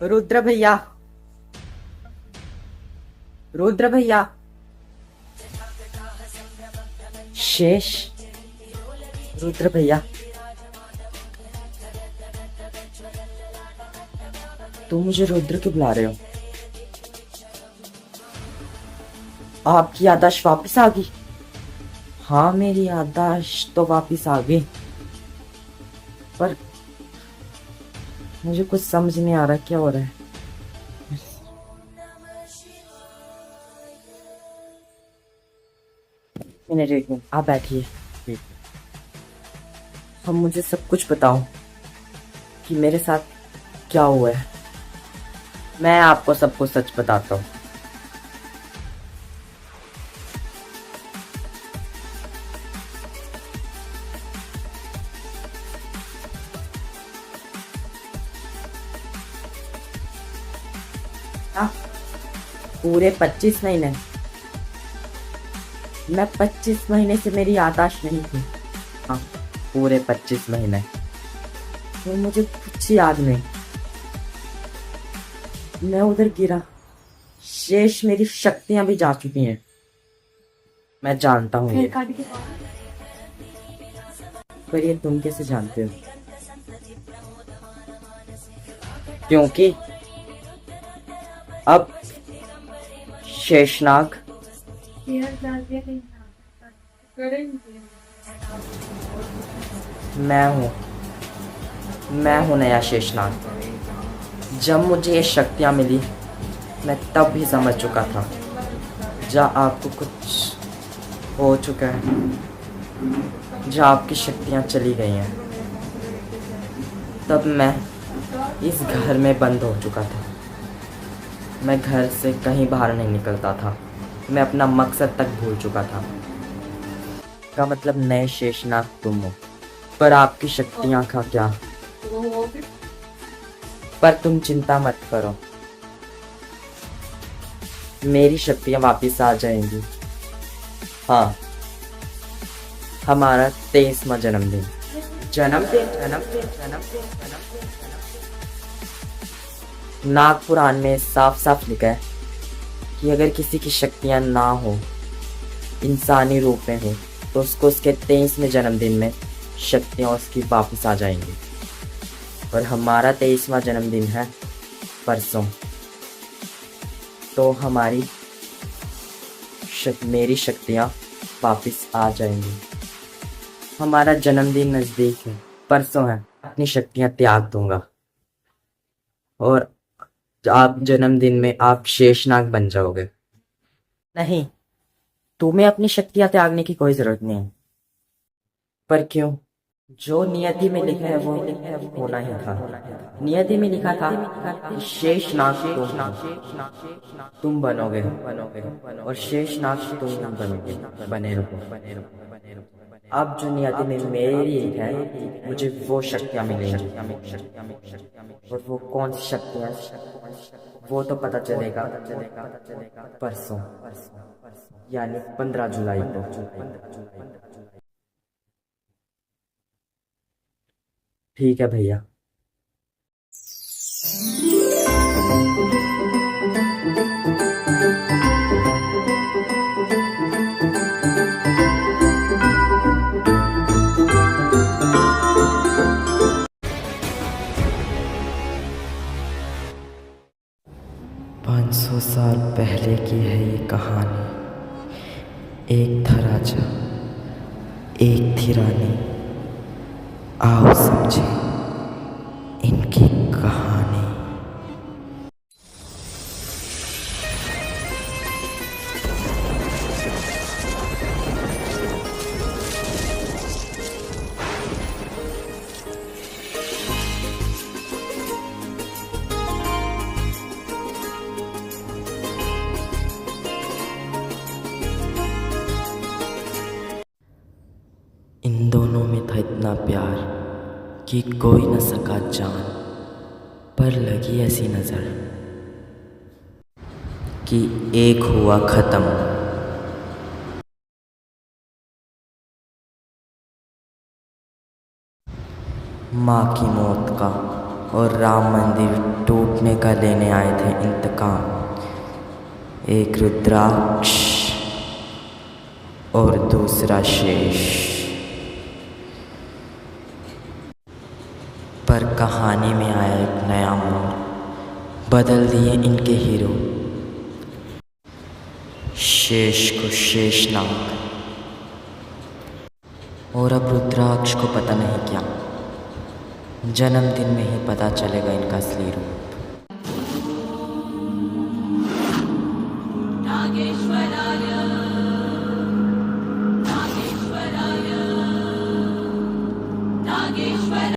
रुद्र भैया, रुद्र भैया। शेष, रुद्र भैया, तुम मुझे रुद्र क्यों बुला रहे हो? आपकी याददाश्त वापस आ गई? हाँ, मेरी याददाश्त तो वापस आ गई, पर मुझे कुछ समझ नहीं आ रहा क्या हो रहा है। मिनट, एक मिनट, आप बैठिए। अब मुझे सब कुछ बताओ कि मेरे साथ क्या हुआ है। मैं आपको सब कुछ सच बताता हूँ। हाँ, पूरे 25 महीने? मैं 25 महीने से मेरी याददाश्त नहीं थी। हाँ, पूरे 25 महीने तो मुझे कुछ याद नहीं। मैं उधर गिरा, शेष मेरी शक्तियां भी जा चुकी हैं। मैं जानता हूँ ये, पर ये तुम कैसे जानते हो? क्योंकि अब शेषनाग मैं हूँ। मैं हूँ नया शेषनाग। जब मुझे ये शक्तियाँ मिली, मैं तब भी समझ चुका था जहाँ आपको कुछ हो चुका है, जहाँ आपकी शक्तियाँ चली गई हैं। तब मैं इस घर में बंद हो चुका था। मैं घर से कहीं बाहर नहीं निकलता था। मैं अपना मकसद तक भूल चुका था। का मतलब नए शेषनाग तुम हो, पर आपकी शक्तियाँ का क्या? पर तुम चिंता मत करो, मेरी शक्तियाँ वापस आ जाएंगी। हाँ, हमारा 23वां जन्मदिन। जन्मदिन, जन्मदिन, जन्मदिन, जन्मदिन। नाग पुराण में साफ साफ लिखा है कि अगर किसी की शक्तियाँ ना हो, इंसानी रूप में हो, तो उसको उसके 23वें जन्मदिन में शक्तियाँ उसकी वापस आ जाएंगी। और हमारा 23वां जन्मदिन है परसों, तो मेरी शक्तियाँ वापस आ जाएंगी। हमारा जन्मदिन नज़दीक है, परसों है। अपनी शक्तियाँ त्याग दूंगा और आप जन्मदिन में आप शेषनाग बन जाओगे। नहीं, तुम्हें अपनी शक्तियाँ त्यागने की कोई जरूरत नहीं है। पर क्यों? जो नियति में लिखा है वो होना ही था। नियति में लिखा था कि शेषनाग तुम बनोगे, और शेषनाग तुम बनोगे, बने रहो। अब जो नियति में मेरी है, मुझे वो शक्तियाँ मिलेंगी। और वो कौन सी शक्तियाँ, वो तो पता चलेगा परसों, यानी 15 जुलाई को। ठीक है भैया। 500 साल पहले की है ये कहानी। एक था राजा, एक थी रानी। आओ समझे इनकी कहानी। इन दोनों में था इतना प्यार कि कोई न सका जान, पर लगी ऐसी नजर कि एक हुआ खत्म। माँ की मौत का और राम मंदिर टूटने का लेने आए थे इंतकाम। एक रुद्राक्ष और दूसरा शेष। पर कहानी में आया एक नया मोड़, बदल दिए इनके हीरो। शेष को शेषनाग और अब रुद्राक्ष को पता नहीं क्या, जन्मदिन में ही पता चलेगा इनका असली रूप। नागेश्वराय